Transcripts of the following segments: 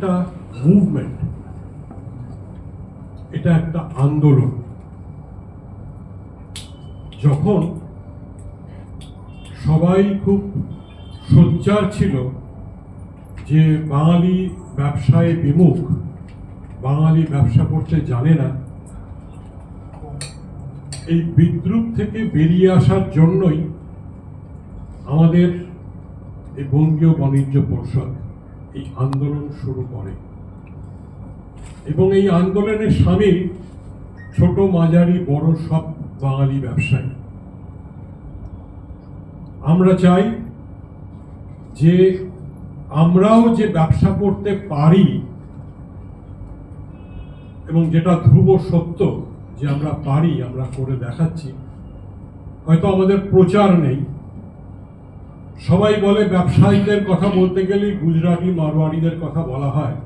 একটা মুভমেন্ট, এটা একটা আন্দোলন। যখন সবাই খুব সোচ্চার ছিল যে বাঙালি ব্যবসায় বিমুখ, বাঙালি ব্যবসা করতে জানে না, এই বিদ্রুপ থেকে বেরিয়ে আসার জন্যই আমাদের এই বঙ্গীয় বাণিজ্য পরিষদ এই আন্দোলন শুরু করে এবং এই আন্দোলনের সামিল ছোট মাঝারি বড় সব বাঙালি ব্যবসায়ী। আমরা চাই যে আমরাও যে ব্যবসা করতে পারি, এবং যেটা ধ্রুব সত্য যে আমরা পারি, আমরা করে দেখাচ্ছি। হয়তো আমাদের প্রচার নেই, সবাই বলে ব্যবসায়ীদের কথা বলতে গেলে গুজরাটি মারওয়াড়িদের কথা বলা হয়।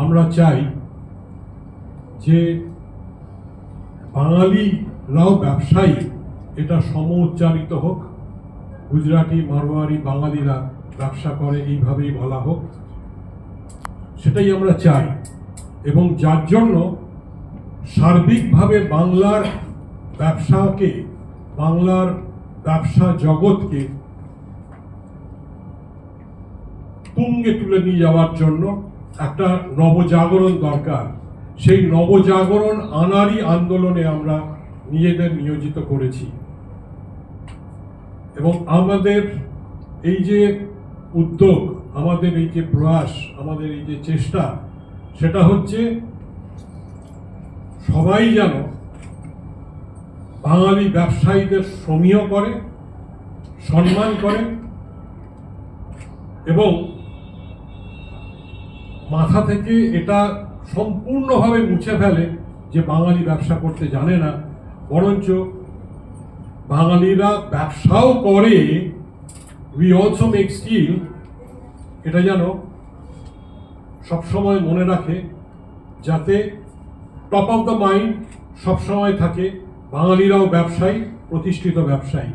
আমরা চাই যে বাঙালিরাও ব্যবসায়ী, এটা সমউচ্চারিত হোক, গুজরাটি মারওয়াড়ি বাঙালিরা ব্যবসা করে এইভাবেই বলা হোক, সেটাই আমরা চাই। এবং যার জন্য সার্বিকভাবে বাংলার ব্যবসাকে, বাংলার ব্যবসা জগৎকে তুঙ্গে তুলে নিয়ে যাওয়ার জন্য একটা নবজাগরণ দরকার। সেই নবজাগরণ আনারই আন্দোলনে আমরা নিজেদের নিয়োজিত করেছি। এবং আমাদের এই যে উদ্যোগ, আমাদের এই যে প্রয়াস, আমাদের এই যে চেষ্টা, সেটা হচ্ছে সবাই যেন বাঙালি ব্যবসায়ীদের সমীহ করে, সম্মান করে এবং মাথা থেকে এটা সম্পূর্ণভাবে মুছে ফেলে যে বাঙালি ব্যবসা করতে জানে না, বরঞ্চ বাঙালিরা ব্যবসাও করে, উই অলসো মেক স্টিল, এটা যেন সবসময় মনে রাখে, যাতে টপ অফ দ্য মাইন্ড সবসময় থাকে বাঙালিরাও ব্যবসায়ী, প্রতিষ্ঠিত ব্যবসায়ী।